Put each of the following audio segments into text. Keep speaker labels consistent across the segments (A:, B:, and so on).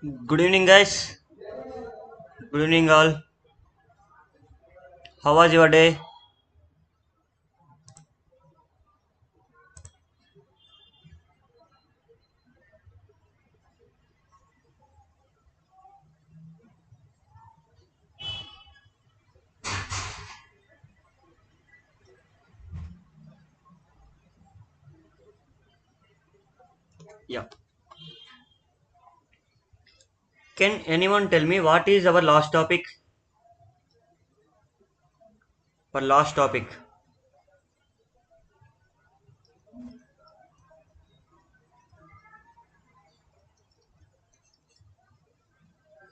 A: Good evening, guys. Good evening, all. How was your day? Yeah. Can anyone tell me what is our last topic? Our last topic.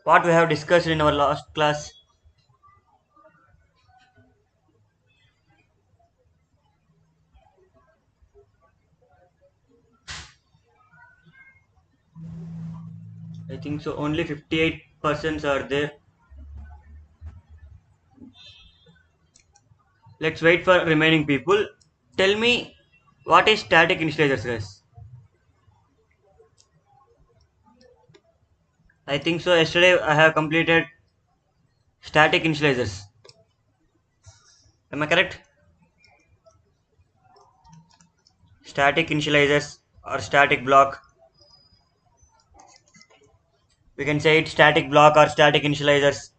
A: What we have discussed in our last class? I think so. Only 58% are there. Let's wait for remaining people. Tell me what is static initializers, guys? I think so. Yesterday I have completed static initializers. Am I correct? Static initializers or static block. We can say it static block or static initializers.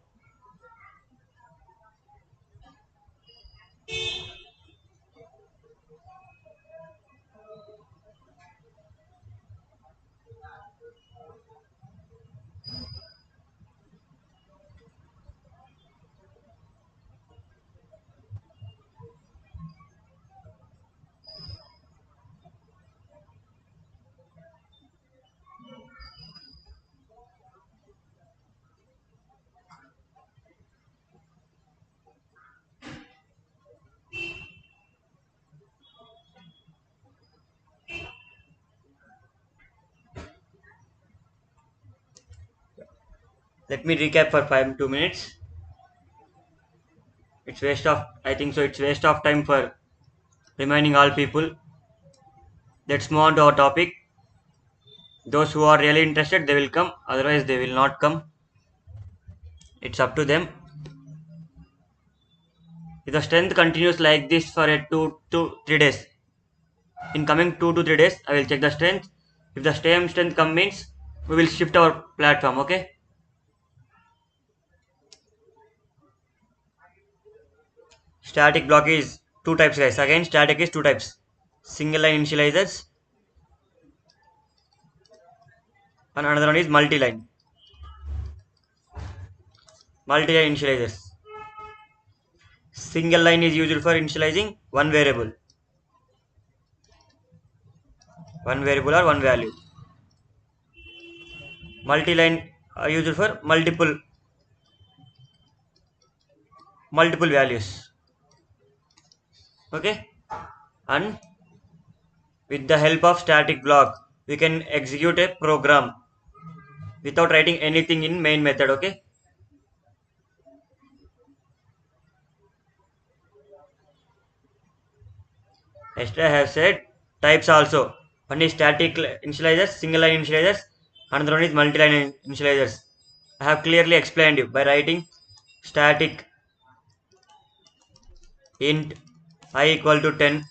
A: Let me recap for 2 minutes. It's waste of I think so it's waste of time for remaining all people. Let's move on to our topic. Those who are really interested they will come, otherwise they will not come. It's up to them. If the strength continues like this for a 2 to 3 days, in coming 2 to 3 days, I will check the strength. If the same strength comes means we will shift our platform, okay? Static block is two types, guys. Again, static is two types. Single line initializers and another one is multi-line. Multi-line initializers. Single line is used for initializing one variable or one value. Multi-line are used for multiple values. Okay, and with the help of static block, we can execute a program without writing anything in main method. Okay, yesterday I have said types also. One is static initializers, single line initializers, another one is multi-line initializers. I have clearly explained you by writing static int I equal to 10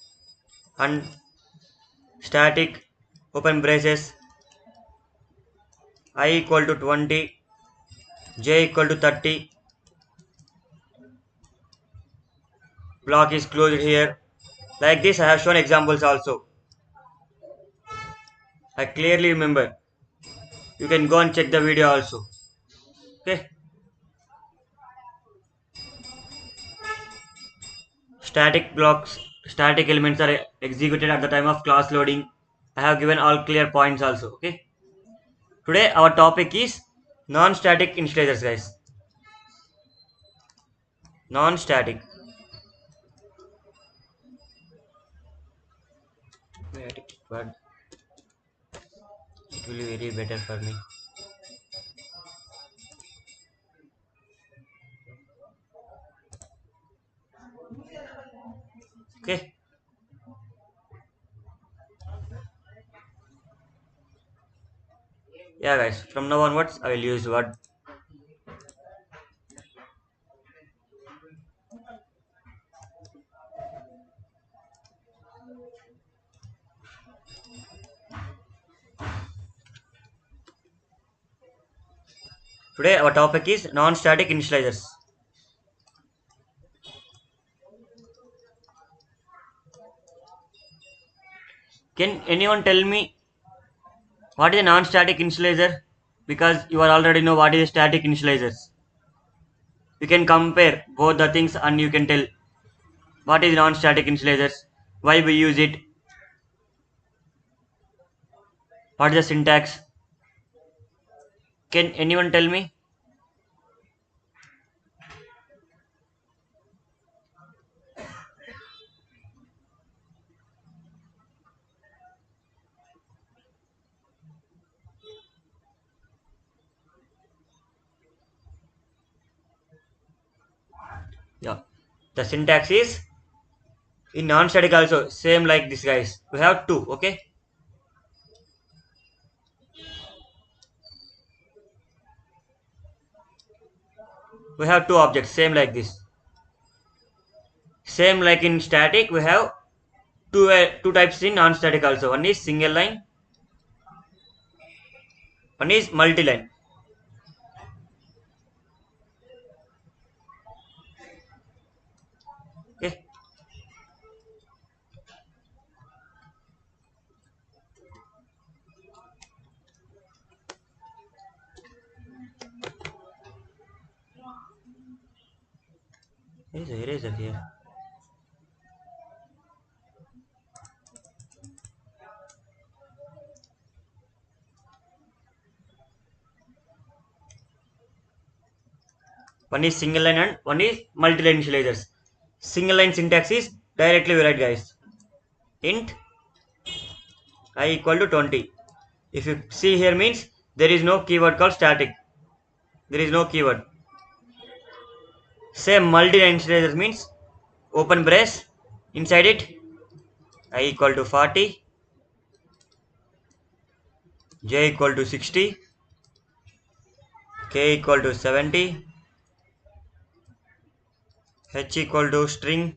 A: and static open braces I equal to 20, j equal to 30, block is closed here. Like this I have shown examples also. I clearly remember. You can go and check the video also. Okay. Static blocks, static elements are executed at the time of class loading. I have given all clear points also. Okay. Today our topic is non-static initializers, guys. Non-static. But it will be very better for me. Okay. Yeah, guys, from now onwards, I will use word. Today, our topic is non-static initializers. Can anyone tell me what is a non-static initializer? Because you are already know what is static initializers. You can compare both the things and you can tell what is non-static initializers, why we use it, what is the syntax. Can anyone tell me? Yeah. The syntax is in non-static also same like this, guys. We have two, okay? We have two objects same like this. Same like in static, we have two types in non-static also. One is single line, one is multi-line. Okay. There is a eraser here. One is single line and one is multi-line initializers. Single line syntax is directly we write, guys. Int I equal to 20. If you see here means there is no keyword called static. There is no keyword. Same multi-line initializers means open brace, inside it I equal to 40, j equal to 60, k equal to 70, h equal to string,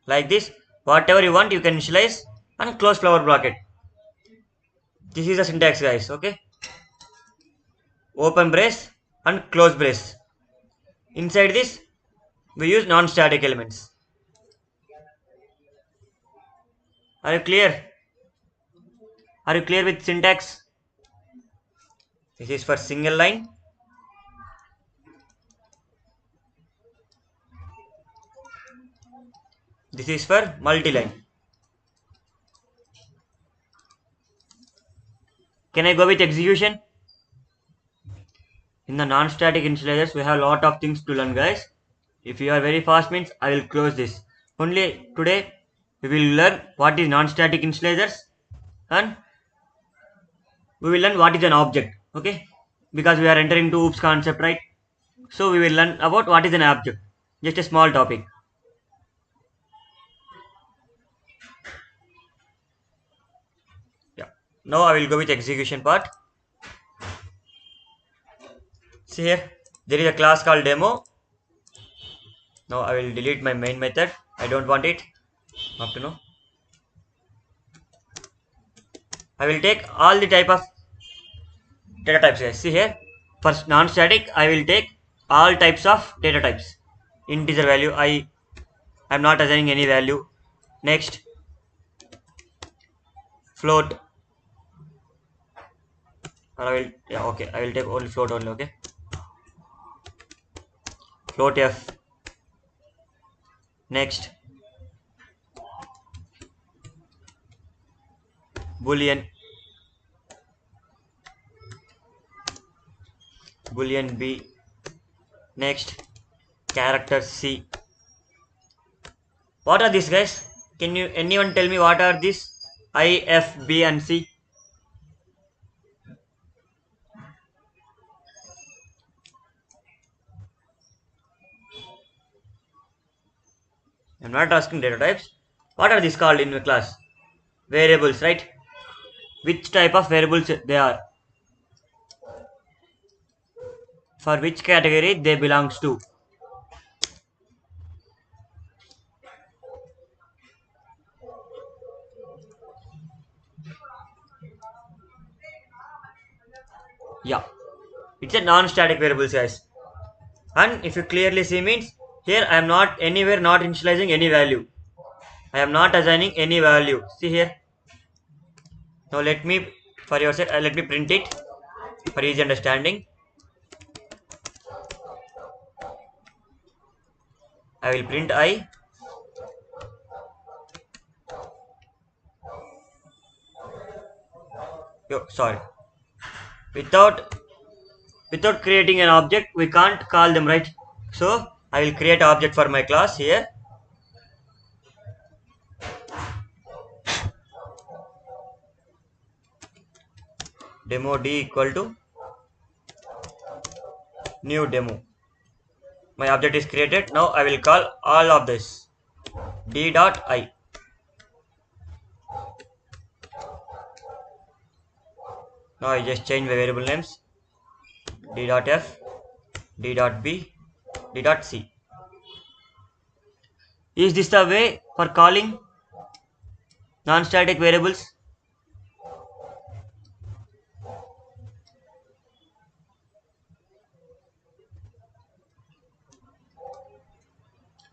A: like this. Whatever you want you can initialize and close flower bracket. This is the syntax, guys. Okay, open brace and close brace. Inside this we use non-static elements. Are you clear? Are you clear with syntax? This is for single line. This is for multi-line. Can I go with execution? In the non-static initializers, we have a lot of things to learn, guys. If you are very fast means I will close this. Only today we will learn what is non-static initializers and we will learn what is an object. Okay, because we are entering into OOPS concept, right? So we will learn about what is an object. Just a small topic. Yeah. Now I will go with execution part. See here, there is a class called demo. Now I will delete my main method. I don't want it. Up to know. I will take all the type of data types, guys. See here, for non-static I will take all types of data types. Integer value, I am not assigning any value. Next, float, or I will, yeah, okay, I will take only float only. Okay, float f. Next, boolean, boolean b. Next, character c. What are these, guys? Can you anyone tell me what are these? I, F, B and C. I'm not asking data types. What are these called in the class? Variables, right? which type of variables they are, for which category they belongs to. Yeah, it's a non-static variables, guys. And if you clearly see means here I am not anywhere not initializing any value. I am not assigning any value. See here. Now let me for your set let me print it for easy understanding. I will print I. Yo, sorry. Without creating an object, we can't call them, right? So I will create an object for my class here. Demo d equal to new demo. My object is created. Now I will call all of this d dot I. Now I just change my variable names d dot f, d dot b, d dot c. Is this the way for calling non-static variables?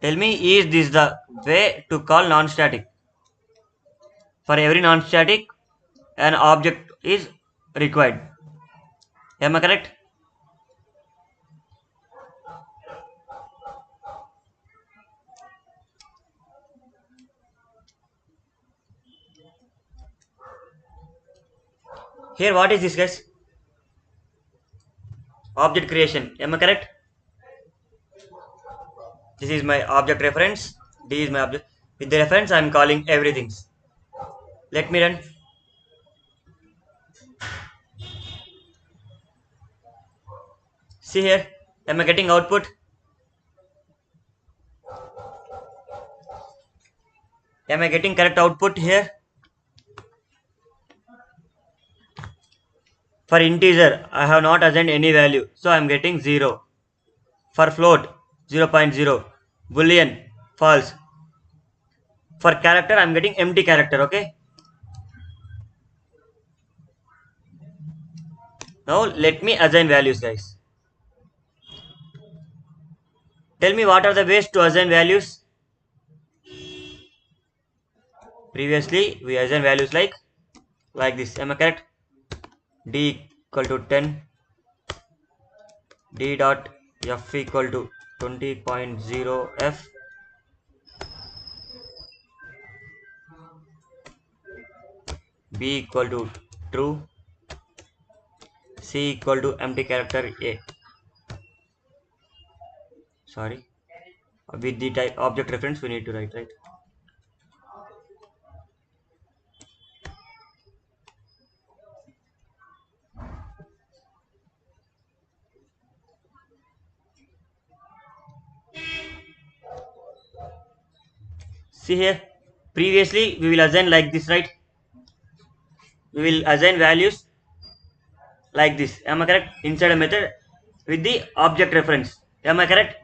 A: Tell me, is this the way to call non-static? For every non-static, an object is required. Am I correct? Here, what is this, guys? Object creation. Am I correct? This is my object reference. D is my object. With the reference, I am calling everything. Let me run. See here. Am I getting output? Am I getting correct output here? For integer, I have not assigned any value. So I am getting 0. For float, 0, 0.0. Boolean, false. For character, I am getting empty character. Okay. Now let me assign values, guys. Tell me what are the ways to assign values? Previously, we assign values like this. Am I correct? D equal to 10. D dot F equal to 20.0 F. B equal to true. C equal to empty character A. Sorry. With the type object reference we need to write, right? See here. Previously we will assign like this, right? We will assign values like this. Am I correct? Inside a method with the object reference. Am I correct?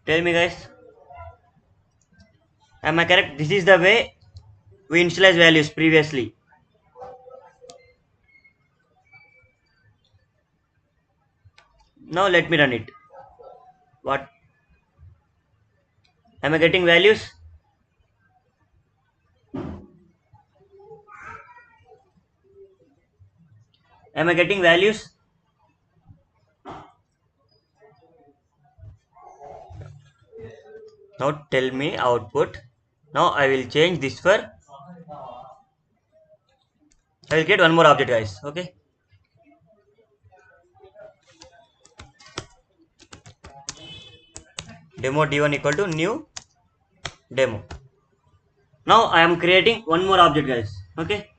A: Tell me, guys. Am I correct? This is the way we initialize values previously. Now let me run it. What? Am I getting values? Am I getting values? Now tell me output. Now I will change this for. I will create one more object, guys. Okay. Demo d1 equal to new demo. Now I am creating one more object, guys. Okay.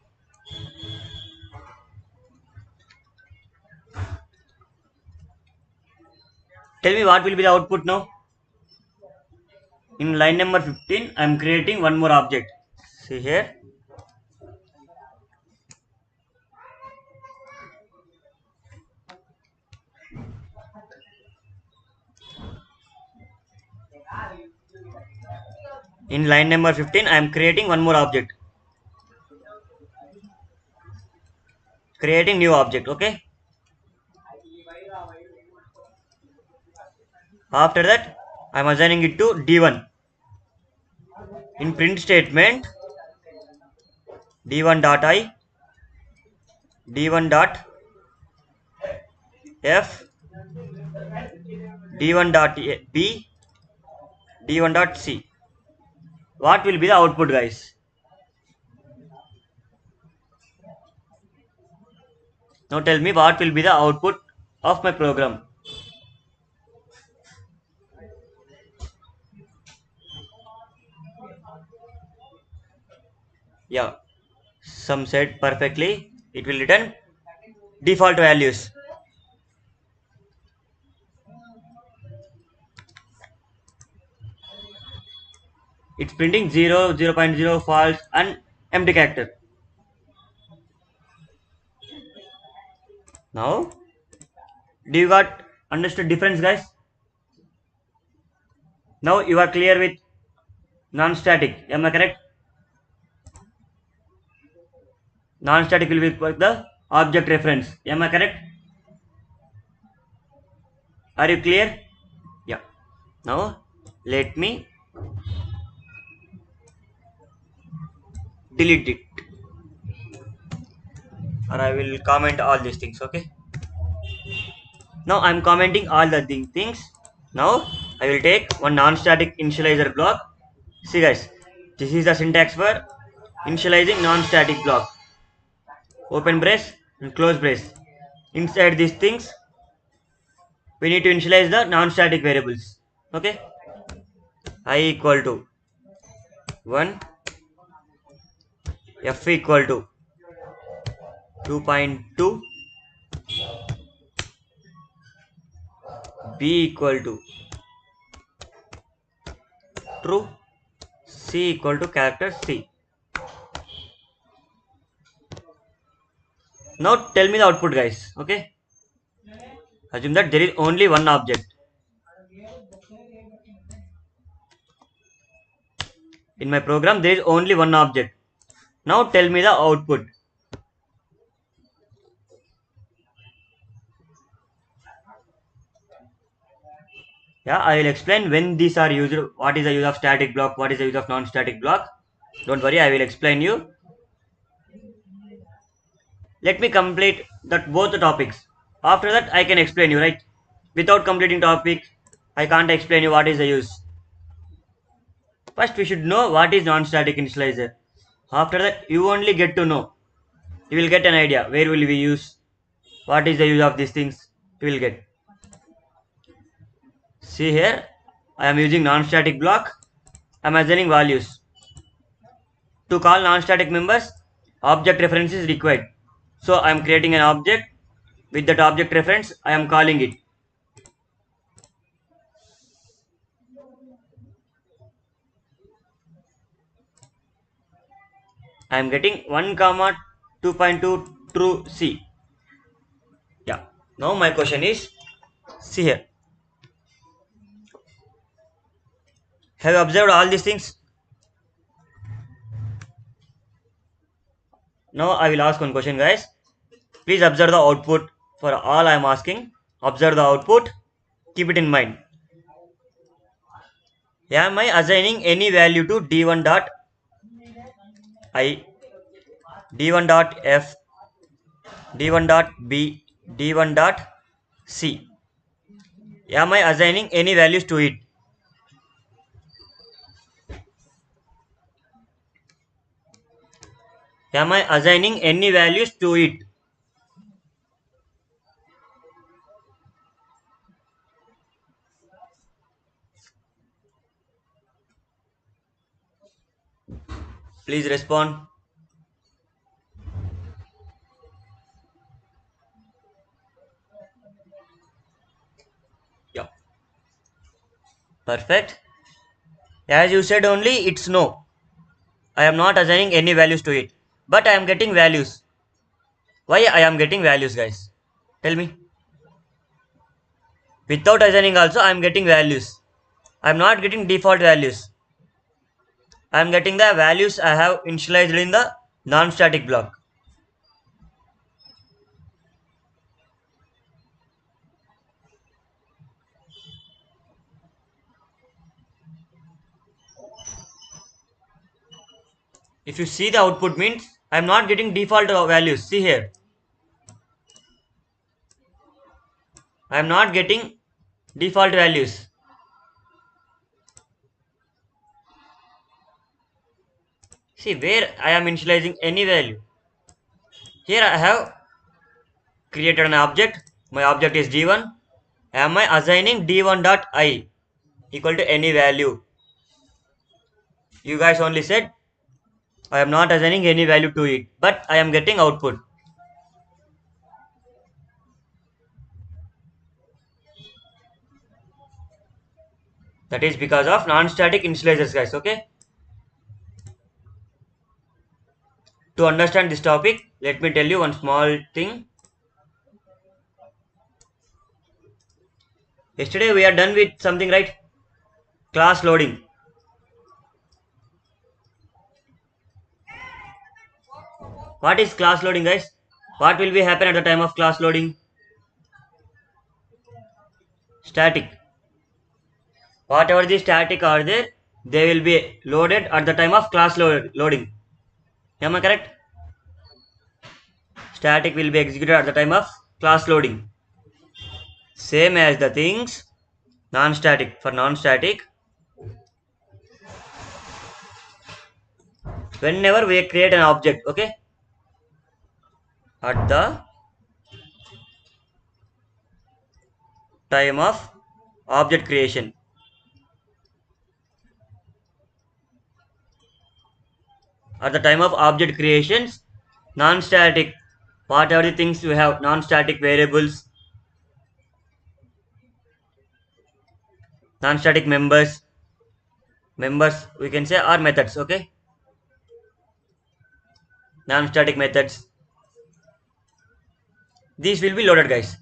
A: Tell me what will be the output now. In line number 15, I am creating one more object. See here. In line number 15, I am creating one more object. Creating new object, okay? After that, I am assigning it to D1. In print statement, D1 dot I, D1 dot F, D1 dot B, D1 dot C. What will be the output, guys? Now tell me what will be the output of my program. Yeah, some said perfectly. It will return default values. It's printing 0, 0.0, false, and empty character. Now, do you got understood difference, guys? Now you are clear with non-static. Am I correct? Non-static will be for the object reference. Am I correct? Are you clear? Yeah. Now let me delete it, or I will comment all these things. Okay. Now I'm commenting all the things. Now I will take one non-static initializer block. See guys, this is the syntax for initializing non-static block. Open brace and close brace. Inside these things, we need to initialize the non-static variables. Okay. I equal to 1, F equal to 2.2, B equal to true, C equal to character C. Now tell me the output, guys. Okay. Assume that there is only one object. In my program, there is only one object. Now tell me the output. Yeah, I will explain when these are used. What is the use of static block? What is the use of non-static block? Don't worry, I will explain you. Let me complete that both the topics. After that, I can explain you, right? Without completing topic, I can't explain you what is the use. First, we should know what is non-static initializer. After that, you only get to know. You will get an idea where will we use, what is the use of these things. You will get. See here, I am using non-static block. I am assigning values. To call non-static members, object reference is required. So I am creating an object. With that object reference, I am calling it. I am getting 1 comma 2.2 true C. Yeah. Now my question is, see here. Have you observed all these things? Now I will ask one question, guys. Please observe the output for all I am asking. Observe the output. Keep it in mind. Am I assigning any value to d1 dot I, d1 dot f, d1 dot b, d1 dot c? Am I assigning any values to it? Am I assigning any values to it? Please respond. Yeah. Perfect. As you said only, it's no. I am not assigning any values to it. But I am getting values. Why I am getting values, guys? Tell me. Without assigning also, I am getting values. I am not getting default values. I am getting the values I have initialized in the non-static block. If you see the output means, I am not getting default values. See here. I am not getting default values. See where I am initializing any value. Here I have created an object. My object is d1. Am I assigning d1.I equal to any value? You guys only said I am not assigning any value to it, but I am getting output. That is because of non-static initializers, guys. Okay. To understand this topic, let me tell you one small thing. Yesterday we are done with something, right? Class loading. What is class loading, guys? What will be happen at the time of class loading? Static. Whatever the static are there, they will be loaded at the time of class loading. Am I correct? Static will be executed at the time of class loading. Same as the things non-static. For non-static, whenever we create an object, okay, at the time of object creation, at the time of object creations, non-static, whatever the things we have, non-static variables, non-static members we can say are methods, okay, non-static methods, these will be loaded, guys.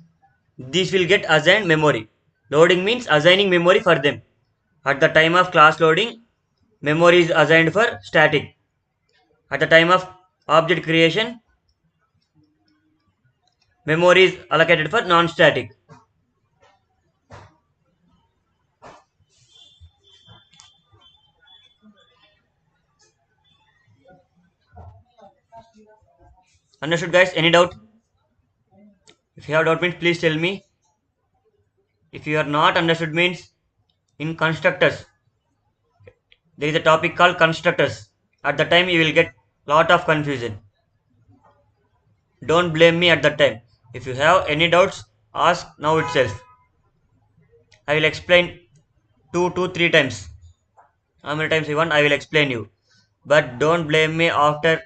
A: These will get assigned memory. Loading means assigning memory for them. At the time of class loading, memory is assigned for static. At the time of object creation, memory is allocated for non-static. Understood, guys? Any doubt? If you have doubt means please tell me. If you are not understood means in constructors, there is a topic called constructors. At the time you will get lot of confusion. Don't blame me at that time. If you have any doubts, ask now itself. I will explain 2 to 3 times. How many times you want, I will explain you. But don't blame me after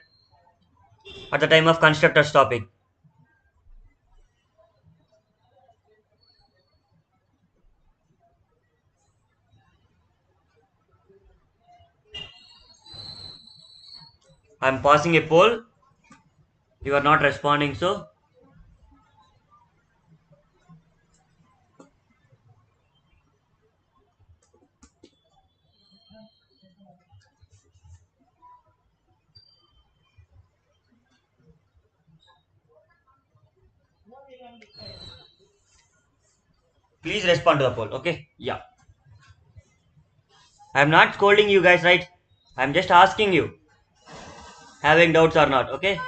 A: at the time of constructors topic. I am passing a poll. You are not responding, so please respond to the poll. Okay? Yeah. I am not scolding you guys, right? I am just asking you, having doubts or not. Okay?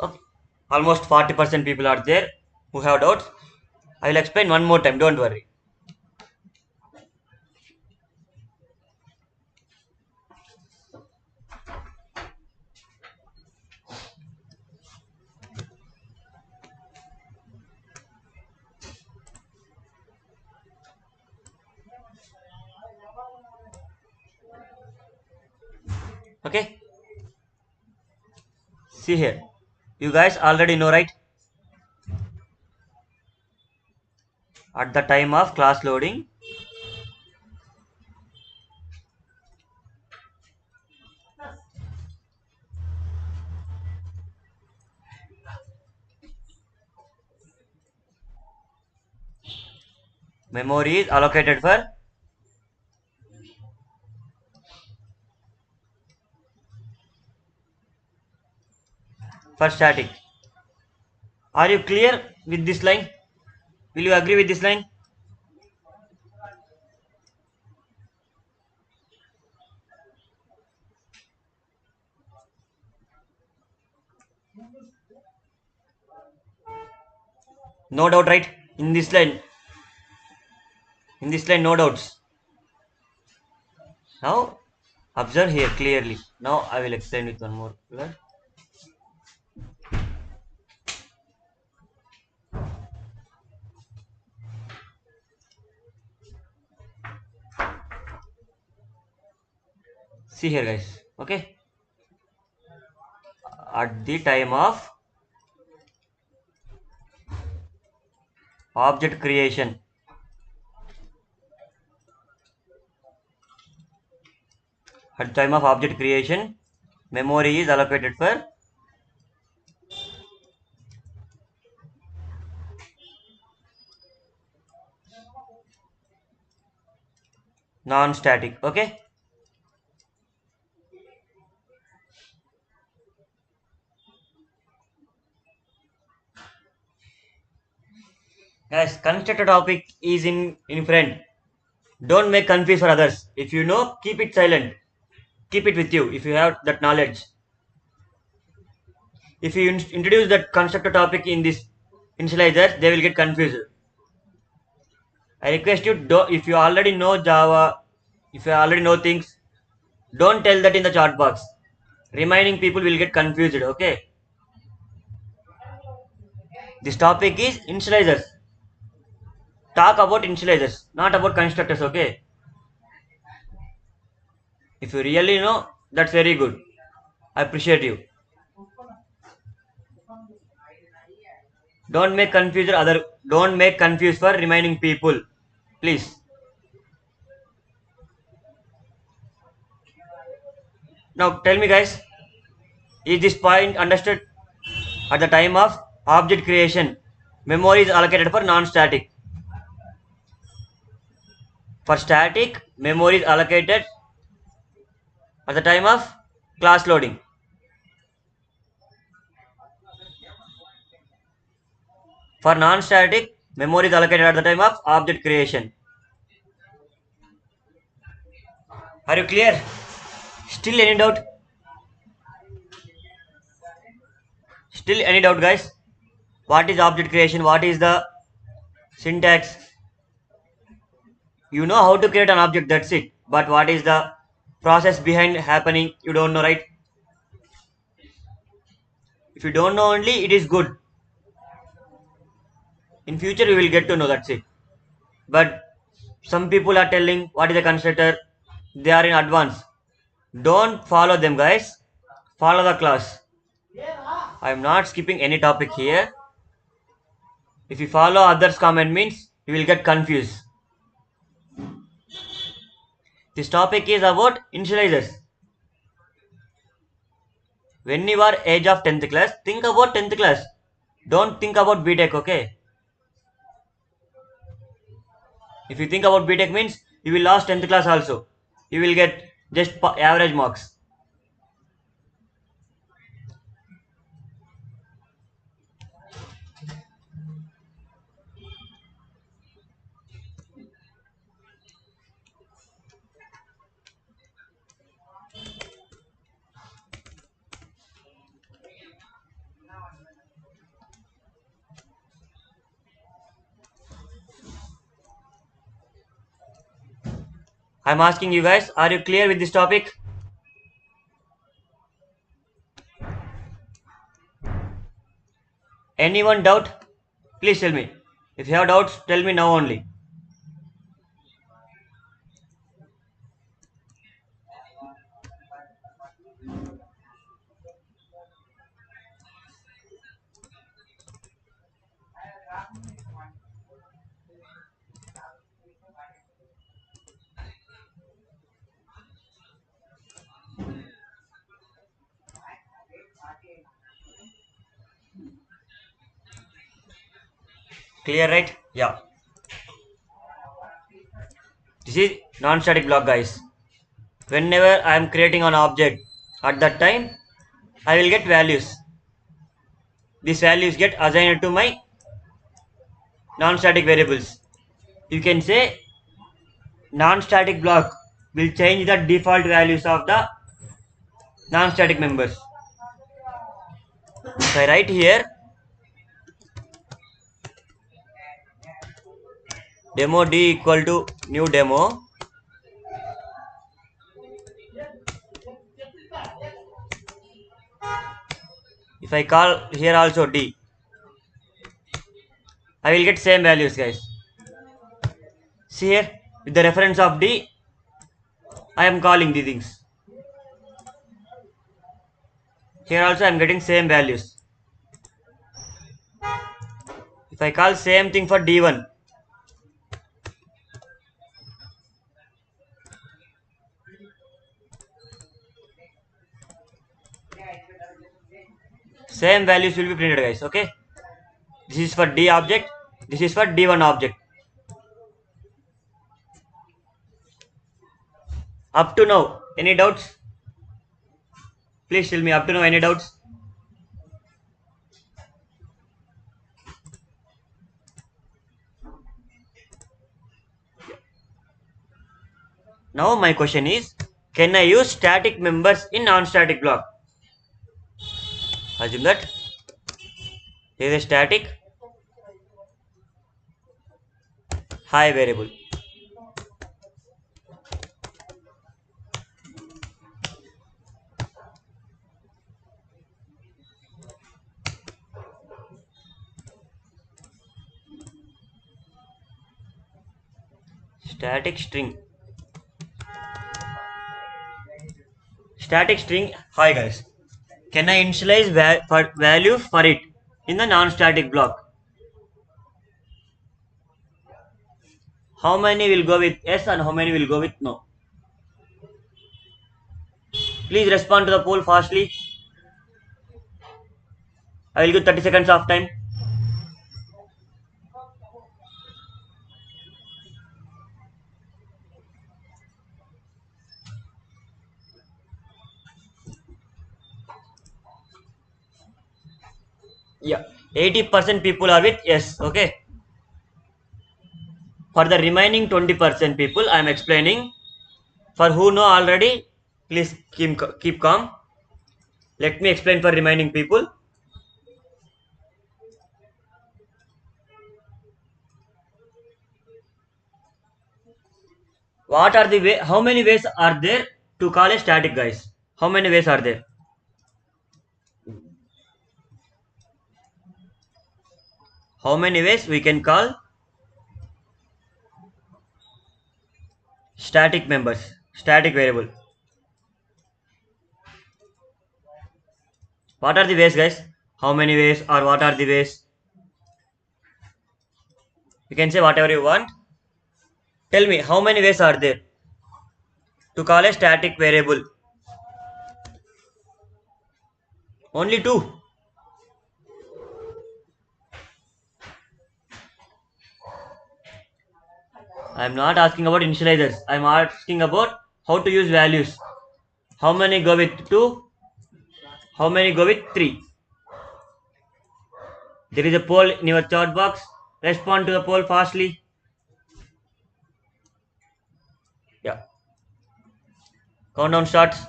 A: Okay. Almost 40% people are there who have doubts. I will explain one more time. Don't worry. Okay? See here. You guys already know, right? At the time of class loading, memory is allocated for static. Are you clear with this line? Will you agree with this line? No doubt, right? In this line, no doubts. Now, observe here clearly. Now, I will explain with one more word. See here, guys. Okay. At the time of object creation, memory is allocated for non-static. Okay. Guys, constructor topic is in front. Don't make confuse for others. If you know, keep it silent. Keep it with you if you have that knowledge. If you introduce that constructor topic in this initializer, they will get confused. I request you, if you already know Java, if you already know things, don't tell that in the chat box. Remaining people will get confused. Okay. This topic is initializers. Talk about initializers, not about constructors. Okay. If you really know, that's very good. I appreciate you. Don't make confuse for remaining people. Please. Now tell me guys, is this point understood? At the time of object creation, memory is allocated for non-static. For static, memory is allocated at the time of class loading. For non-static, memory is allocated at the time of object creation. Are you clear? Still any doubt? Still any doubt guys? What is object creation? What is the syntax? You know how to create an object, that's it. But what is the process behind happening? You don't know, right? If you don't know only, it is good. In future, we will get to know, that's it. But some people are telling what is a constructor. They are in advance. Don't follow them, guys. Follow the class. I am not skipping any topic here. If you follow others' comment means you will get confused. This topic is about initializers. When you are age of 10th class, think about 10th class. Don't think about BTech, okay? If you think about BTech means you will lose 10th class also. You will get just average marks. I'm asking you guys, are you clear with this topic? Anyone doubt? Please tell me. If you have doubts, tell me now only. Clear, right? Yeah. This is non-static block, guys. Whenever I am creating an object, at that time I will get values. These values get assigned to my non-static variables. You can say non-static block will change the default values of the non-static members. If I write here demo d equal to new demo, if I call here also d, I will get same values, guys. See here, with the reference of d, I am calling these things. Here also I am getting same values. If I call same thing for d1, same values will be printed, guys. Okay, this is for d object, this is for d1 object. Up to now, any doubts? Please tell me up to now, any doubts? Now my question is, can I use static members in non-static block? Assume that there is a static high variable. Static string. Static string hi, guys. Can I initialize value for it in the non-static block? How many will go with yes and how many will go with no? Please respond to the poll fastly. I will give 30 seconds of time. Yeah, 80% people are with yes. Okay. For the remaining 20% people, I am explaining. For who know already, please keep calm. Let me explain for remaining people. What are the way? How many ways are there to call a static, guys? How many ways are there? How many ways we can call static members, static variable? What are the ways, guys? How many ways or what are the ways? You can say whatever you want. Tell me how many ways are there to call a static variable? Only two. I am not asking about initializers. I am asking about how to use values. How many go with 2? How many go with 3? There is a poll in your chat box. Respond to the poll fastly. Yeah. Countdown starts.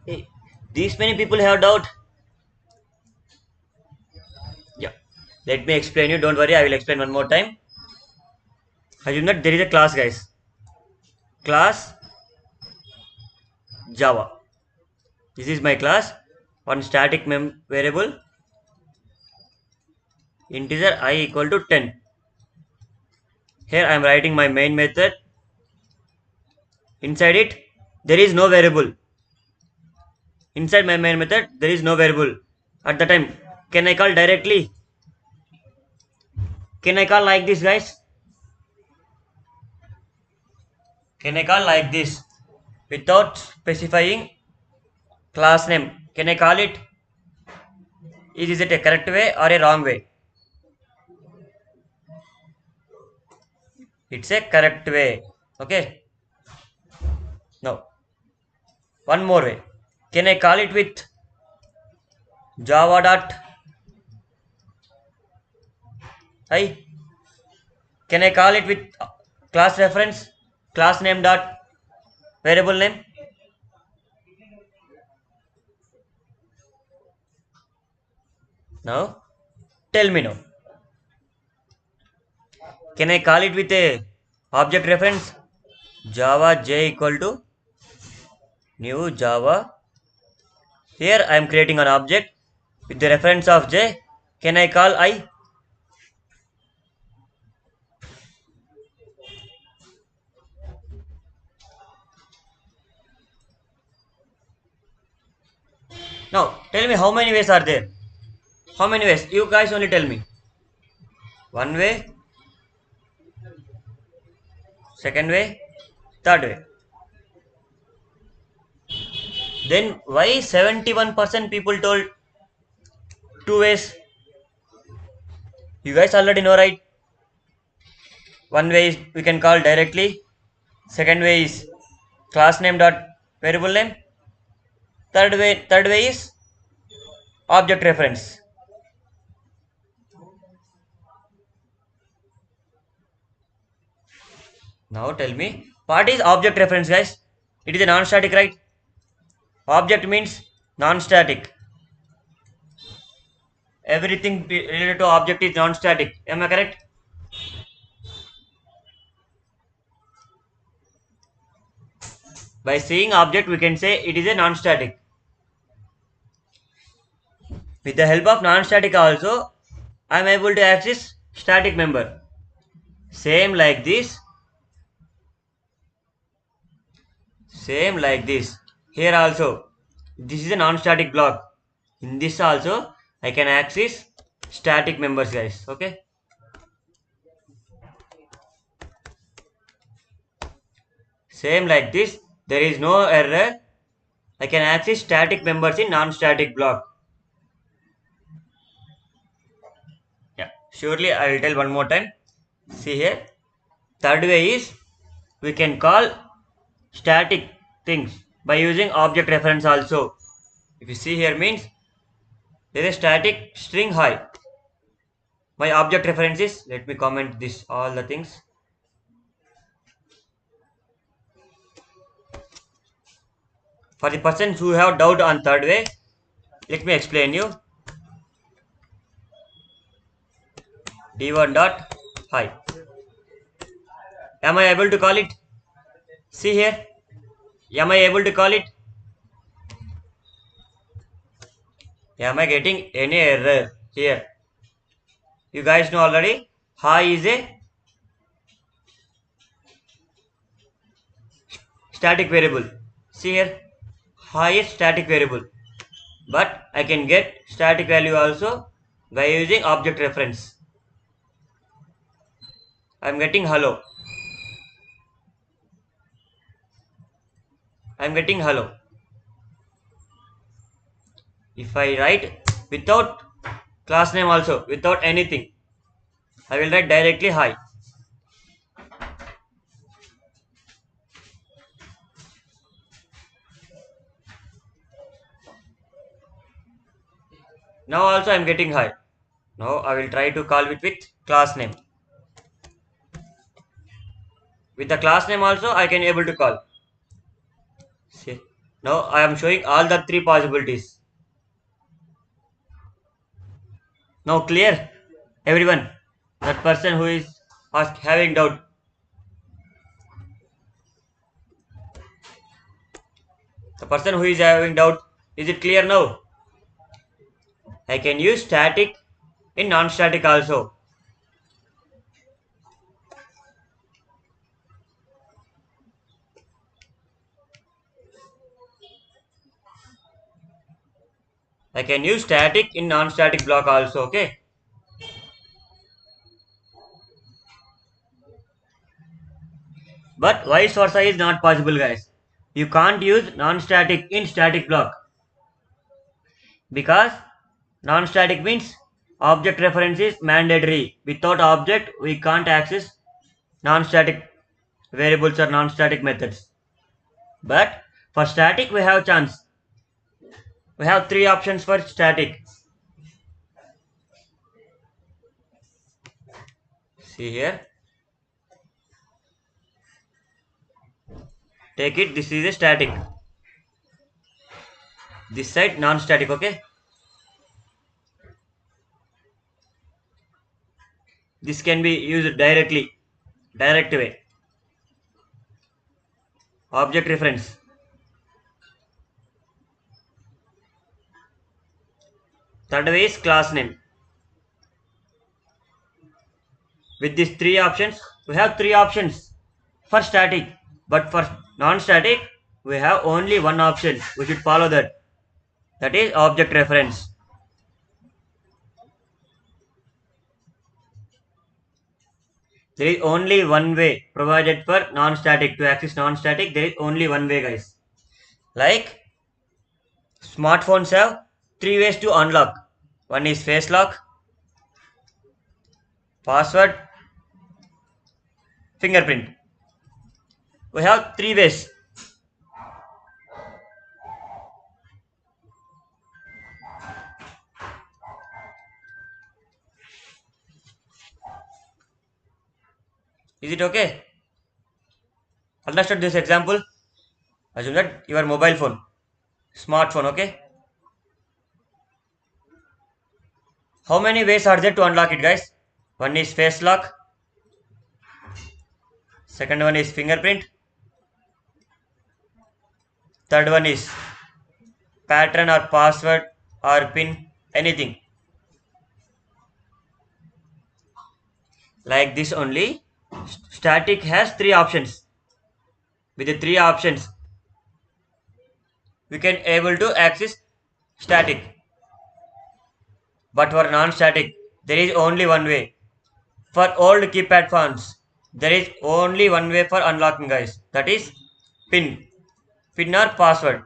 A: Hey, these many people have doubt. Yeah. Let me explain you. Don't worry. I will explain one more time. Assume that there is a class, guys. Class Java. This is my class. One static variable integer I equal to 10. Here I am writing my main method. Inside it there is no variable. Inside my main method there is no variable. At the time, can I call directly? Can I call like this, guys? Can I call like this without specifying class name? Can I call it? Is it a correct way or a wrong way? It's a correct way. Okay. Now, one more way. Can I call it with Java dot I? Can I call it with class reference? Class name dot variable name? Now, tell me now. Can I call it with a object reference? Java j equal to new Java. Here I am creating an object with the reference of j. Can I call I? Now tell me how many ways are there? How many ways? You guys only tell me. One way, second way, third way. Then why 71% people told two ways? You guys already know, right? One way is we can call directly. Second way is class name dot variable name. Third way is object reference. Now tell me what is object reference, guys? It is a non-static, right? Object means non-static. Everything related to object is non-static. Am I correct? By seeing object, we can say it is a non-static. With the help of non-static also, I am able to access static member. Same like this. Same like this. Here also, this is a non-static block. In this also, I can access static members, guys. Okay. Same like this. There is no error. I can access static members in non-static block. Yeah, surely I will tell one more time. See here. Third way is we can call static things by using object reference also. If you see here means there is a static string hi. My object reference is, let me comment this all the things. For the persons who have doubt on third way, let me explain you. D1 dot hi. Am I able to call it? See here. Am I able to call it? Am I getting any error here? You guys know already. Hi is a static variable. See here. Hi is static variable. But I can get static value also by using object reference. I am getting hello. I am getting hello. If I write without class name also, without anything, I will write directly hi. Now also I am getting hi. Now I will try to call it with class name. With the class name also I can able to call. See, now I am showing all the three possibilities. Now clear, everyone. That person who is having doubt. The person who is having doubt, is it clear now? I can use static in non-static also. I can use static in non-static block also, okay? But vice versa is not possible, guys. You can't use non-static in static block. Because non-static means object reference is mandatory. Without object, we can't access non-static variables or non-static methods. But for static, we have chance. We have three options for static. See here. Take it. This is a static. This side non-static. Okay. This can be used directly. Direct way. Object reference. Third way is class name. With these three options, we have three options for static. But for non-static, we have only one option. We should follow that. That is object reference. There is only one way provided for non-static. To access non-static, there is only one way, guys. Like smartphones have three ways to unlock. One is face lock, password, fingerprint. We have three ways. Is it okay? Understood this example? Assume that your mobile phone, smartphone, okay? How many ways are there to unlock it, guys? One is face lock, second one is fingerprint, third one is pattern or password or pin, anything. Like this only. Static has three options. With the three options, we can able to access static. But for non-static, there is only one way. For old keypad phones, there is only one way for unlocking, guys. That is pin. Pin or password.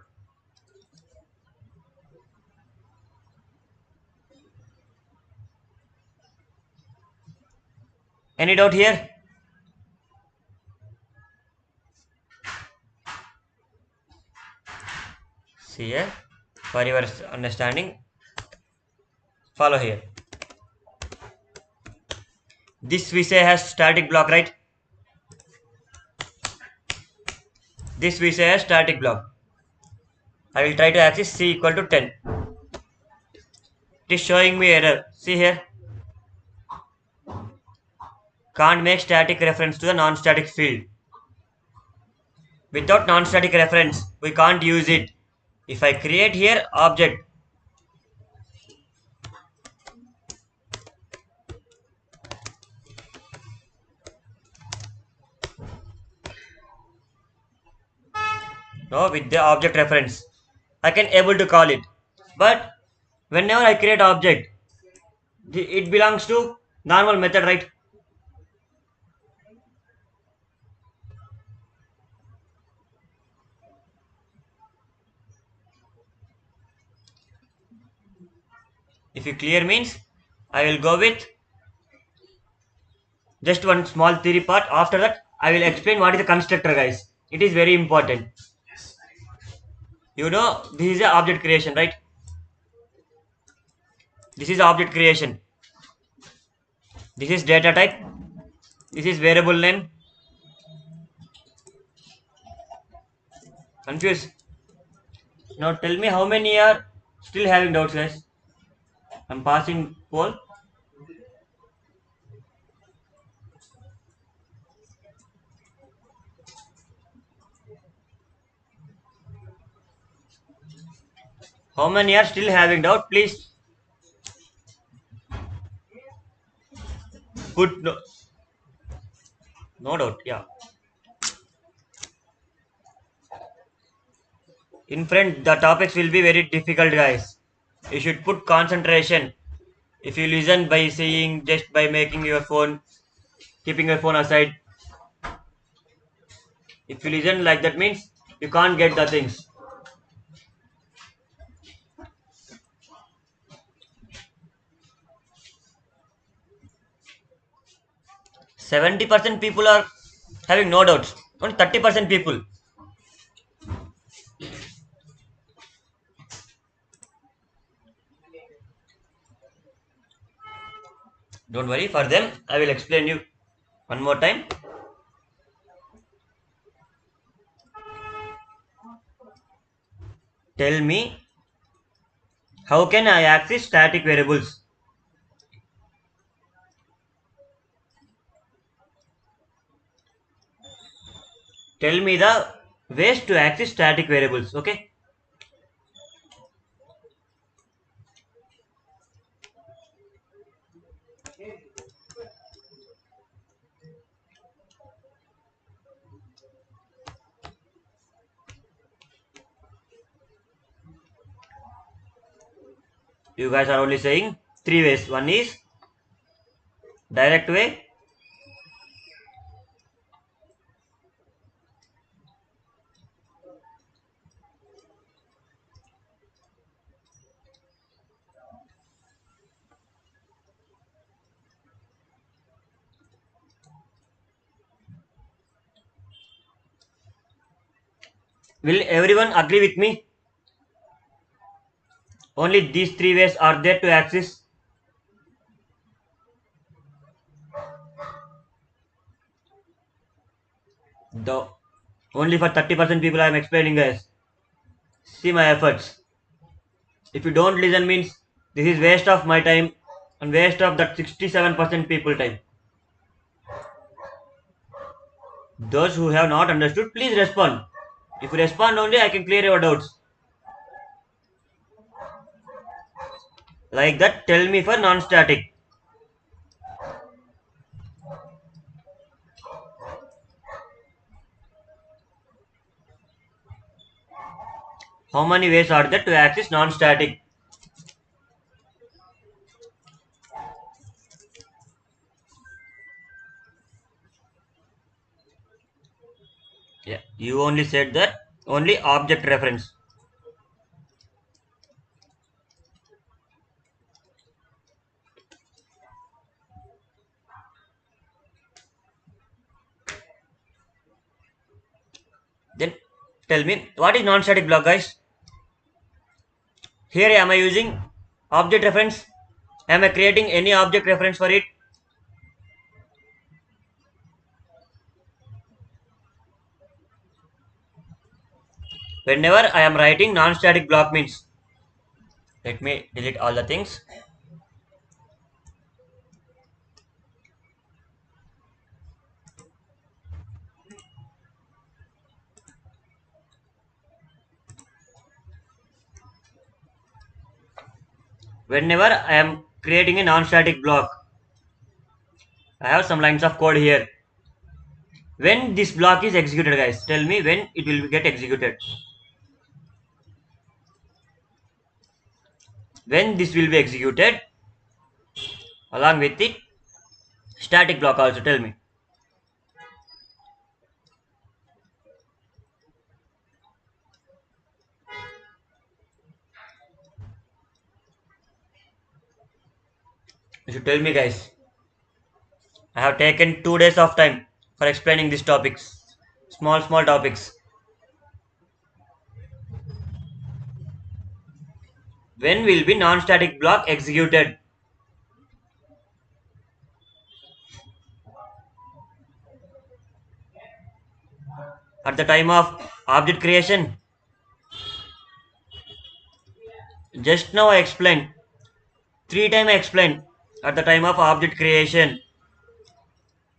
A: Any doubt here? See here. For your understanding, follow here. This we say has static block, right? This we say has static block. I will try to access C equal to 10. It is showing me error. See here. Can't make static reference to the non-static field. Without non-static reference, we can't use it. If I create here object, no, with the object reference, I can able to call it. But whenever I create object, it belongs to normal method, right? If you clear means, I will go with just one small theory part. After that, I will explain what is a constructor, guys. It is very important. You know, this is a object creation, right? This is object creation. This is data type. This is variable name. Confused? Now tell me how many are still having doubts, guys. I'm passing poll. How many are still having doubt? Please put no, no doubt. Yeah. In front, the topics will be very difficult, guys. You should put concentration. If you listen by saying, just by making your phone, keeping your phone aside. If you listen like that means you can't get the things. 70% people are having no doubts. Only 30% people. Don't worry for them. I will explain you one more time. Tell me, how can I access static variables? Tell me the ways to access static variables. Okay. You guys are only saying three ways. One is direct way. Will everyone agree with me? Only these three ways are there to access. The only for 30% people I am explaining, guys. See my efforts. If you don't listen means this is waste of my time and waste of that 67% people time. Those who have not understood, please respond. If you respond only, I can clear your doubts. Like that, tell me for non-static. How many ways are there to access non-static? Yeah, you only said that only object reference. Then tell me what is non-static block, guys? Here am I using object reference? Am I creating any object reference for it? Whenever I am writing non-static block means, let me delete all the things. Whenever I am creating a non-static block, I have some lines of code here. When this block is executed, guys, tell me when it will get executed. When this will be executed, along with it, static block also, tell me. You should tell me, guys. I have taken 2 days of time for explaining these topics. Small topics. When will be non-static block executed? At the time of object creation. Just now I explained. 3 times I explained. At the time of object creation,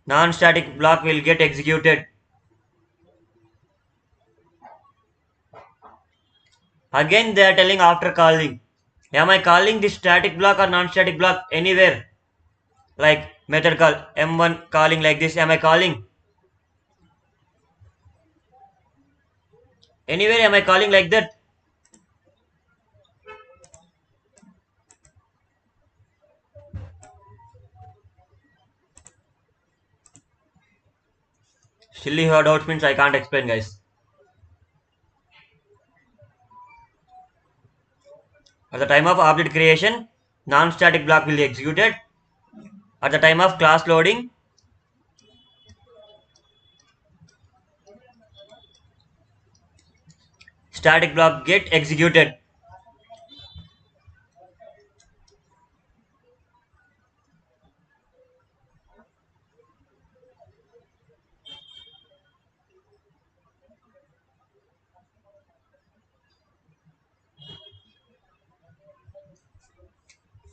A: non-static block will get executed. Again they are telling after calling. Am I calling this static block or non-static block anywhere? Like method call M1 calling like this. Am I calling? Anywhere am I calling like that? Still you have doubts means I can't explain, guys. At the time of object creation, non-static block will be executed. At the time of class loading, static block get executed.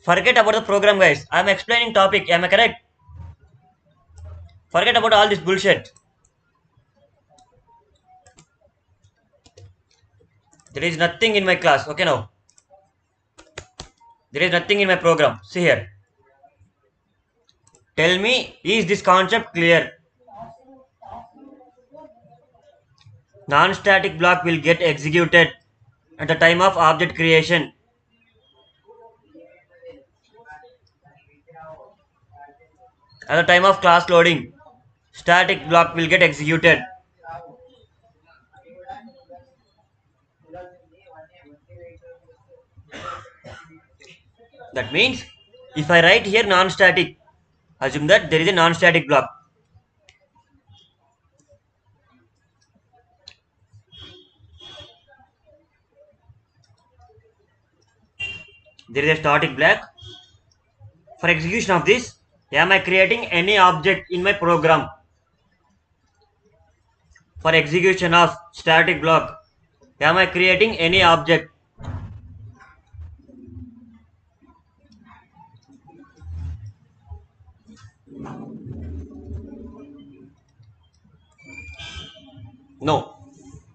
A: Forget about the program, guys. I'm explaining topic. Am I correct? Forget about all this bullshit. There is nothing in my class. Okay, now. There is nothing in my program. See here. Tell me, is this concept clear? Non-static block will get executed at the time of object creation. At the time of class loading, static block will get executed. That means if I write here non-static, assume that there is a non-static block. There is a static block. For execution of this, am I creating any object in my program? For execution of static block, am I creating any object? No.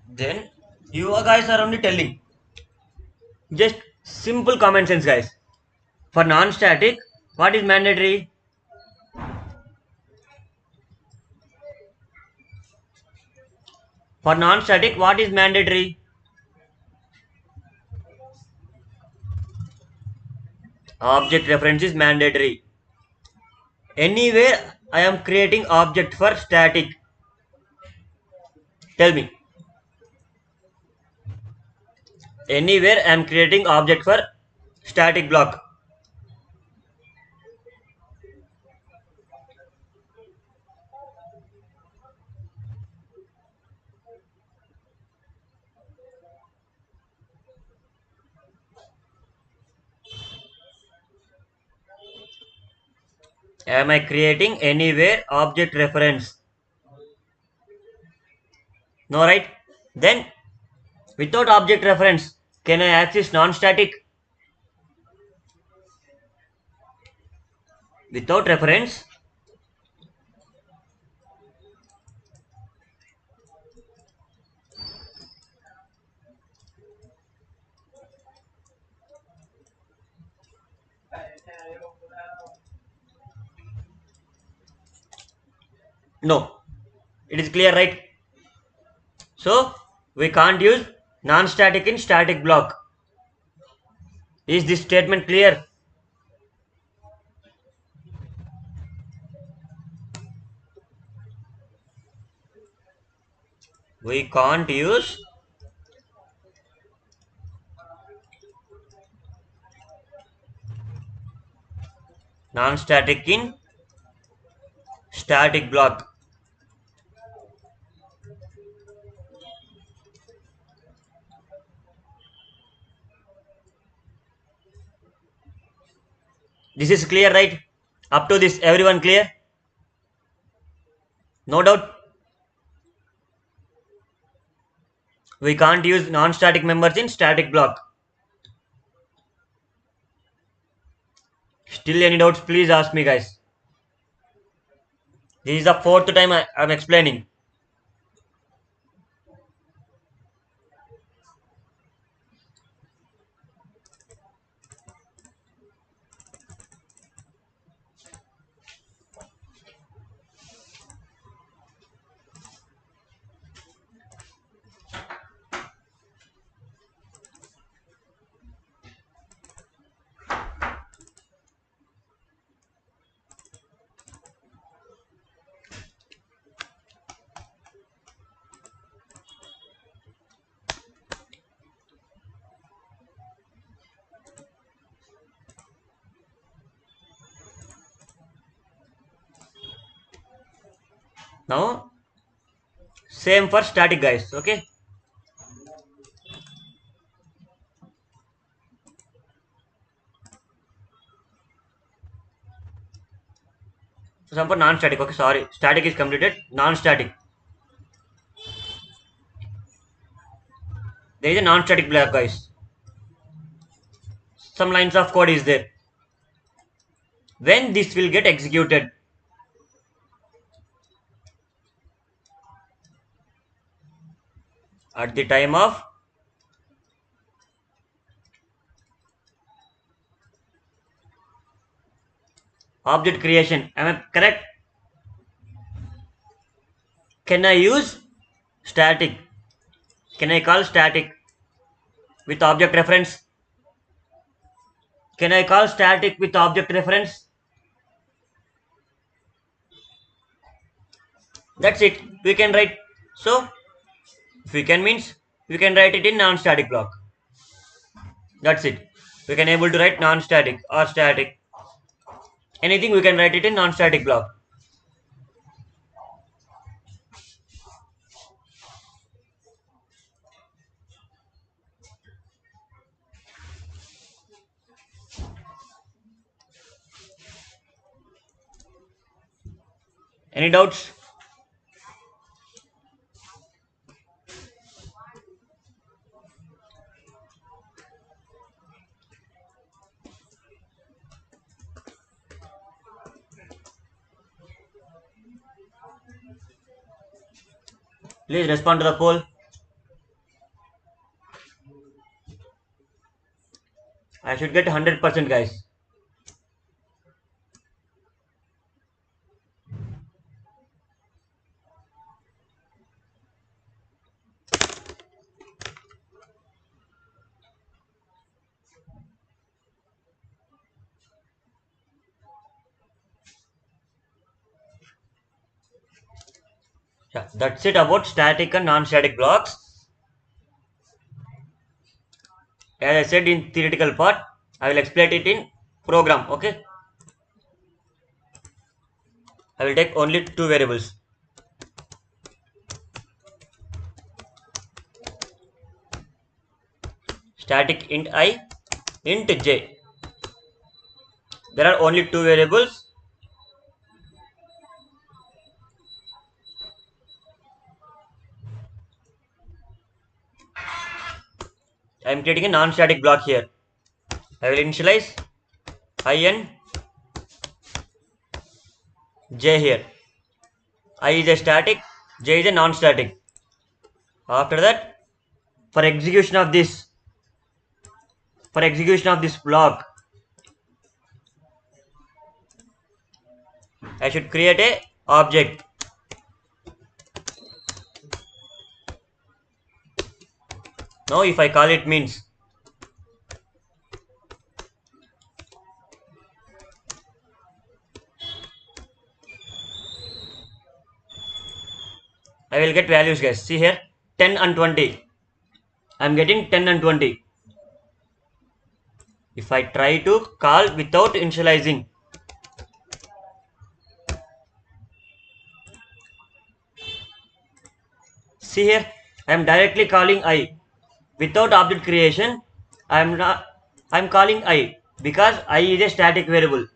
A: Then you guys are only telling. Just simple common sense, guys. For non-static, what is mandatory? For non-static, what is mandatory? Object reference is mandatory. Anywhere I am creating object for static. Tell me. Anywhere I am creating object for static block. Am I creating anywhere object reference? No, right? Then without object reference, can I access non-static? Without reference? No. It is clear, right? So we can't use non-static in static block. Is this statement clear? We can't use non-static in static block. This is clear, right? Up to this, everyone clear? No doubt. We can't use non-static members in static block. Still any doubts, please ask me, guys. This is the fourth time I'm explaining. Now, same for static, guys. Okay. Some for non-static. Okay, sorry. Static is completed. Non-static. There is a non-static block, guys. Some lines of code is there. When this will get executed? At the time of object creation. Am I correct? Can I use static? Can I call static with object reference? Can I call static with object reference? That's it. We can write. So, if we can means we can write it in non-static block. That's it. We can able to write non-static or static. Anything we can write it in non-static block. Any doubts? Please respond to the poll. I should get 100%, guys. Yeah, that's it about static and non-static blocks. As I said in theoretical part, I will explain it in program. Okay, I will take only two variables. Static int I, int j. There are only two variables. I am creating a non-static block here. I will initialize I and j here. I is a static, j is a non-static. After that, for execution of this, block, I should create a object. Now, if I call it means, I will get values, guys. See here, 10 and 20. I am getting 10 and 20. If I try to call without initializing, see here, I am directly calling I. Without object creation, I am calling I because I is a static variable.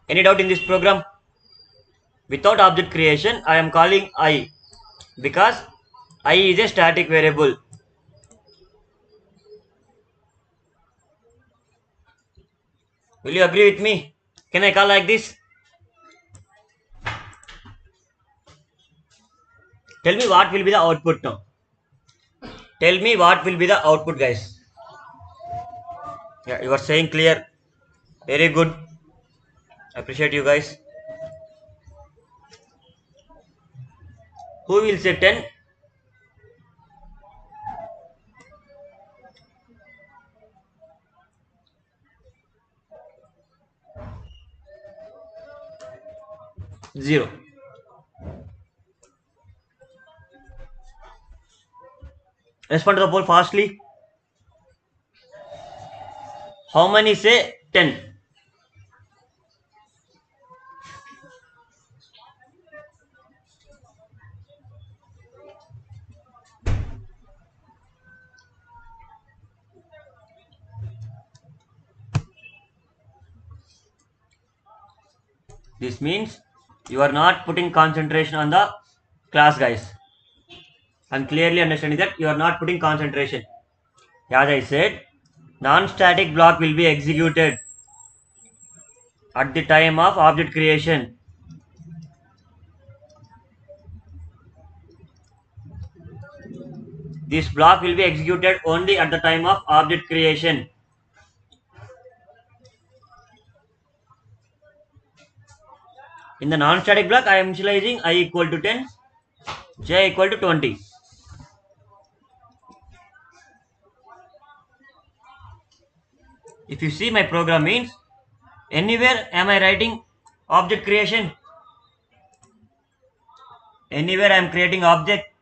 A: Any doubt in this program? Without object creation, I am calling I because I is a static variable. Will you agree with me? Can I call like this? Tell me what will be the output now. Tell me what will be the output, guys. Yeah, you are saying clear. Very good. Appreciate you guys. Who will say 10? 0. Respond to the poll fastly. How many say 10? This means you are not putting concentration on the class, guys. I'm clearly understanding that you are not putting concentration. As I said, non-static block will be executed at the time of object creation. This block will be executed only at the time of object creation. In the non-static block, I am initializing I equal to 10, j equal to 20. If you see my program means, anywhere am I writing object creation? Anywhere I am creating object?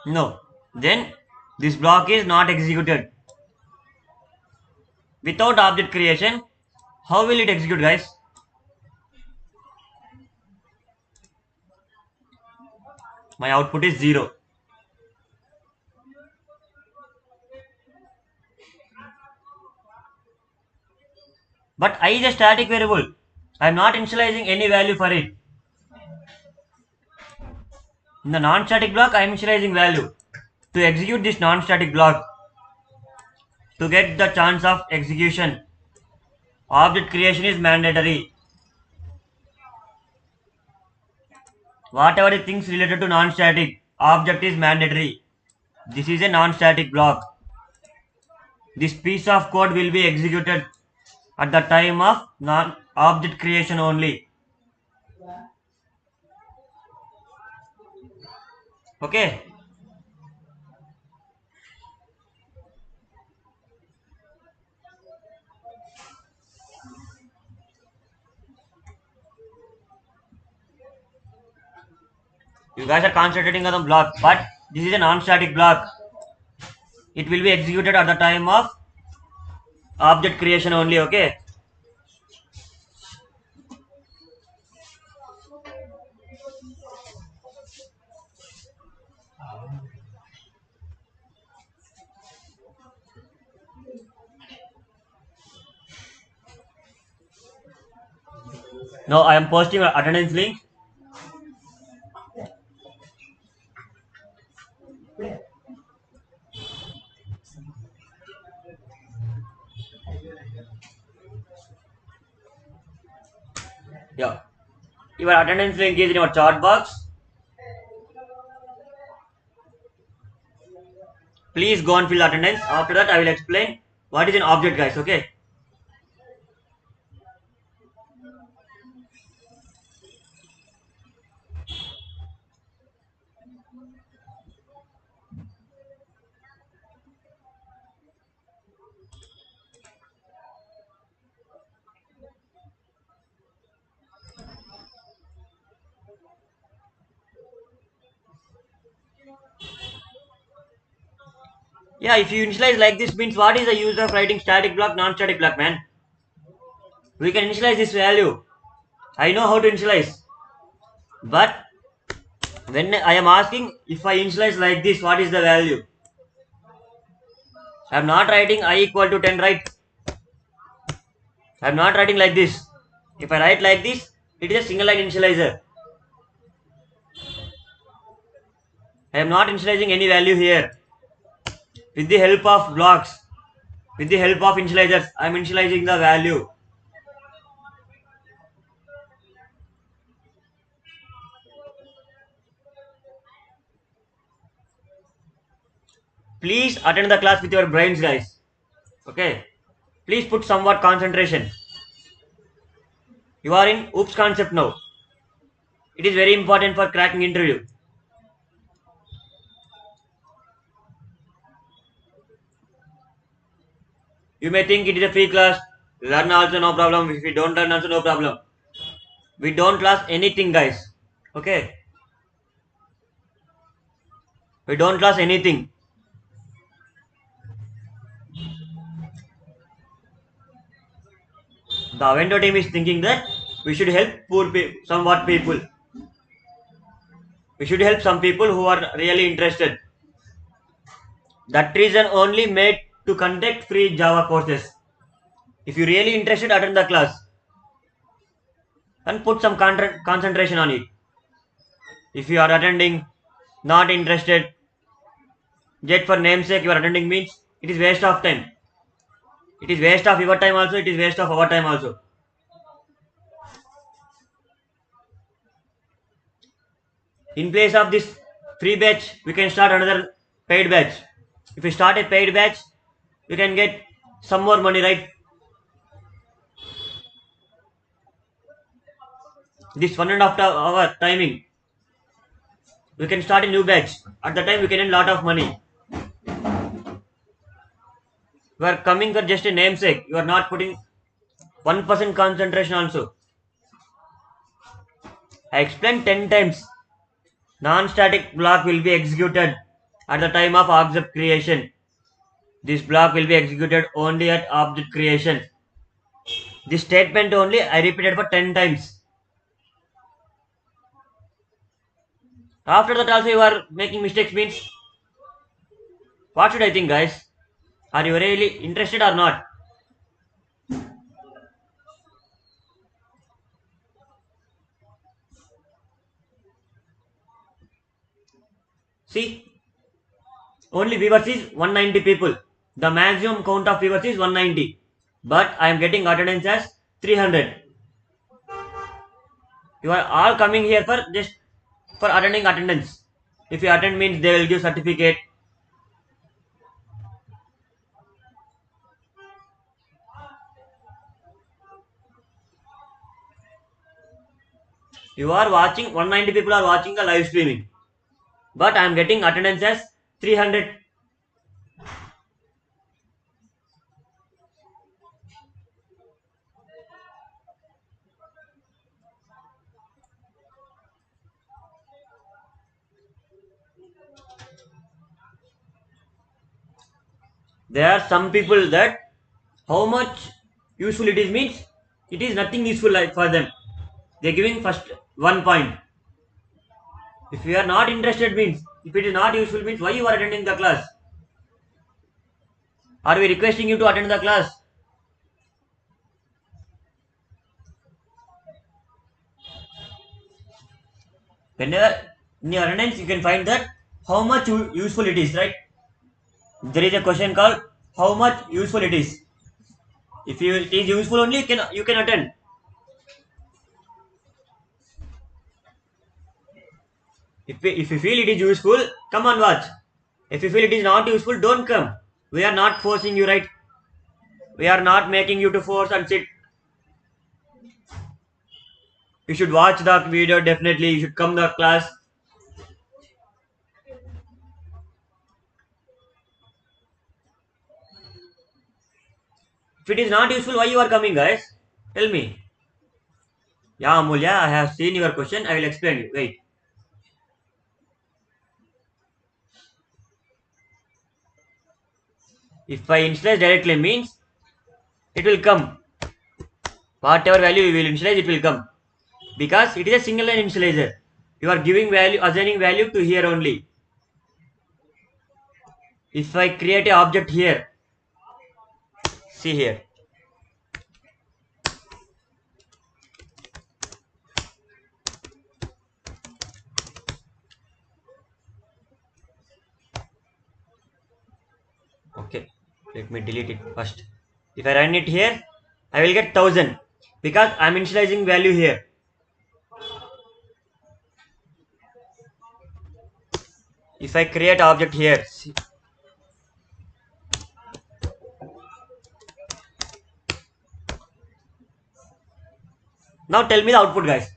A: No. Then this block is not executed. Without object creation, how will it execute, guys? My output is 0. But I is a static variable. I am not initializing any value for it. In the non-static block, I am initializing value. To execute this non-static block, to get the chance of execution, object creation is mandatory. Whatever the things related to non-static, object is mandatory. This is a non-static block. This piece of code will be executed at the time of non-object creation only. Okay. You guys are concentrating on the block, but this is a non-static block. It will be executed at the time of object creation only. Okay. Now I am posting an attendance link. Yeah. Your attendance link is in your chat box. Please go and fill attendance. After that, I will explain what is an object, guys. Okay. Yeah, if you initialize like this means what is the use of writing static block, non-static block, man? We can initialize this value. I know how to initialize. But when I am asking if I initialize like this, what is the value? I am not writing I equal to 10, right? I am not writing like this. If I write like this, it is a single line initializer. I am not initializing any value here. With the help of blocks, with the help of initializers, I am initializing the value. Please attend the class with your brains, guys. Okay. Please put somewhat concentration. You are in OOPS concept now. It is very important for cracking interview. You may think it is a free class. Learn also no problem. If we don't learn also no problem. We don't class anything, guys. Okay. We don't class anything. The Aavanto team is thinking that we should help poor people, somewhat people. We should help some people who are really interested. That reason only made to conduct free Java courses. If you really interested, attend the class and put some concentration on it. If you are attending, not interested, just for namesake you are attending means it is waste of time. It is waste of your time also, it is waste of our time also. In place of this free batch, we can start another paid batch. If we start a paid batch, we can get some more money, right? This 1.5 hour timing, we can start a new batch. At the time, we can earn lot of money. You are coming for just a namesake. You are not putting 1% concentration also. I explained 10 times. Non-static block will be executed at the time of object creation. This block will be executed only at object creation. This statement only I repeated for 10 times. After that also you are making mistakes means what should I think, guys? Are you really interested or not? See, only viewers is 190 people. The maximum count of viewers is 190. But I am getting attendance as 300. You are all coming here for just for attending attendance. If you attend means they will give certificate. You are watching 190 people are watching the live streaming. But I am getting attendance as 300. There are some people that how much useful it is means it is nothing useful like for them. They are giving first 1 point. If you are not interested means if it is not useful means why you are attending the class? Are we requesting you to attend the class? Whenever in your attendance you can find that how much useful it is, right? There is a question called how much useful it is. If it is useful only you can attend. If you feel it is useful, come and watch. If you feel it is not useful, don't come. We are not forcing you, right? We are not making you to force and sit. You should watch the video definitely. You should come to the class. If it is not useful, why you are coming, guys? Tell me. Yeah, Amulya, I have seen your question. I will explain you. Wait. If I initialize directly means it will come. Whatever value you will initialize, it will come. Because it is a single line initializer. You are giving value, assigning value to here only. If I create a object here, see here. Okay, let me delete it first. If I run it here, I will get 1000 because I am initializing value here. If I create object here, see. Now tell me the output, guys.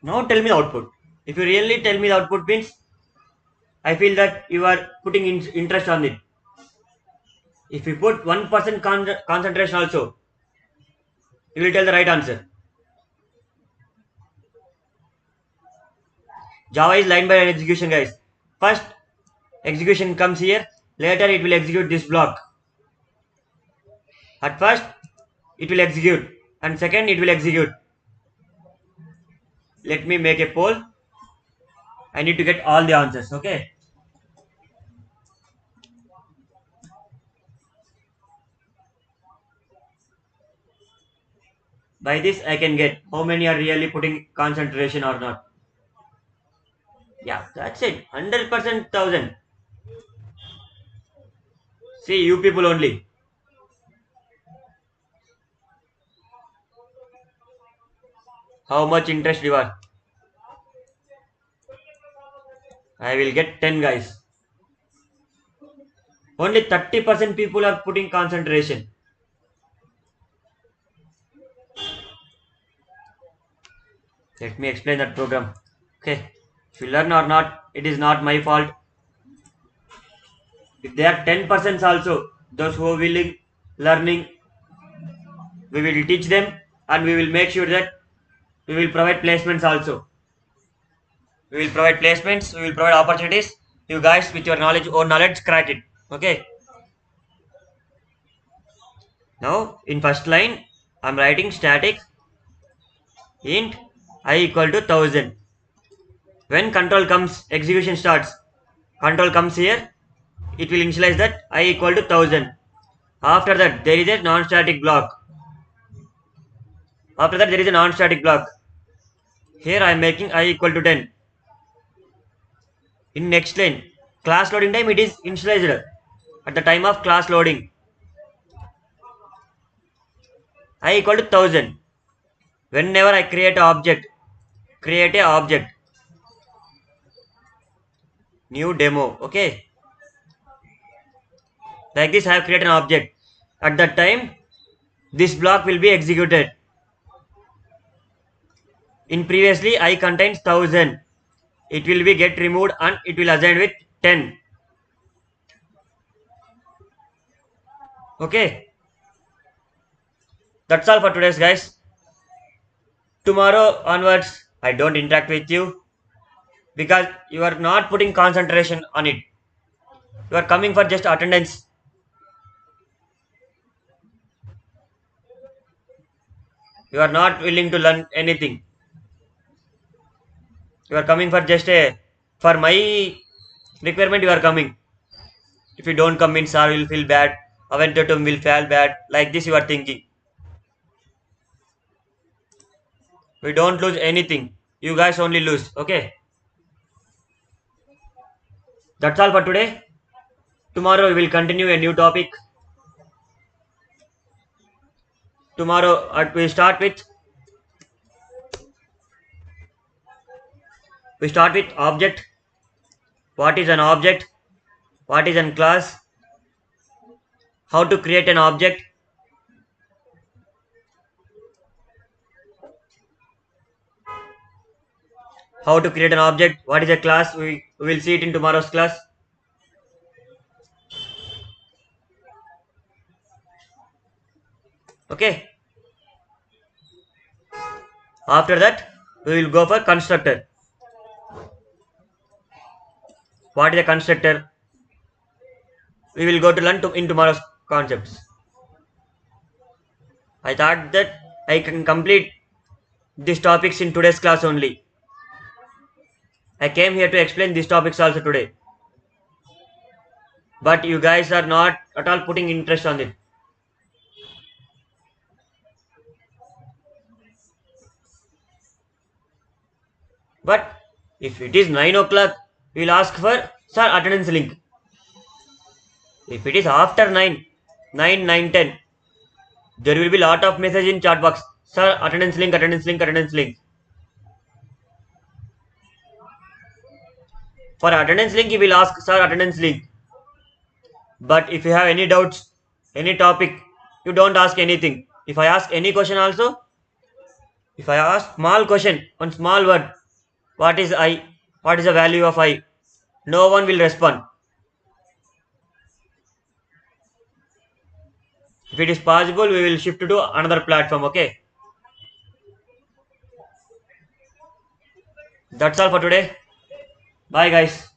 A: Now tell me the output. If you really tell me the output means I feel that you are putting interest on it. If you put 1% concentration also, you will tell the right answer. Java is line by line execution, guys. First execution comes here, later it will execute this block. At first it will execute and second it will execute. Let me make a poll. I need to get all the answers, okay? By this I can get how many are really putting concentration or not. Yeah, that's it. 100% 1000. See, you people only. How much interest you are. I will get 10 guys. Only 30% people are putting concentration. Let me explain that program. Okay. If you learn or not, it is not my fault. If they are 10% also, those who are willing, learning, we will teach them and we will make sure that we will provide placements also. We will provide placements, we will provide opportunities. You guys with your knowledge, own knowledge, crack it. Okay. Now in first line, I'm writing static int I equal to 1000. When control comes, execution starts. Control comes here, it will initialize that I equal to 1000. After that, there is a non-static block. After that, there is a non-static block. Here I am making I equal to 10. In next line, class loading time, it is initialized at the time of class loading. I equal to 1000. Whenever I create an object, create a object, new demo. Okay, like this I have created an object. At that time, this block will be executed. In previously, I contains 1000. It will be get removed and it will assign with 10. Okay, that's all for today's guys. Tomorrow onwards, I don't interact with you because you are not putting concentration on it. You are coming for just attendance. You are not willing to learn anything. You are coming for just a for my requirement. You are coming. If you don't come in, sir will feel bad. Aavanto will feel bad. Like this, you are thinking. We don't lose anything. You guys only lose. Okay. That's all for today. Tomorrow we will continue a new topic. Tomorrow we start with object. What is an object? What is an class? How to create an object? How to create an object? What is a class? We will see it in tomorrow's class. Okay. After that, we will go for constructor. What is a constructor? We will go to learn in tomorrow's concepts. I thought that I can complete these topics in today's class only. I came here to explain these topics also today. But you guys are not at all putting interest on it. But if it is 9 o'clock, we will ask for sir attendance link. If it is after 9, 9, 9, 10, there will be lot of message in chat box. Sir attendance link, attendance link, attendance link. For attendance link, you will ask sir attendance link. But if you have any doubts, any topic, you don't ask anything. If I ask any question also, if I ask small question, one small word, what is I? What is the value of I? No one will respond. If it is possible, we will shift to another platform. Okay. That's all for today. Bye guys.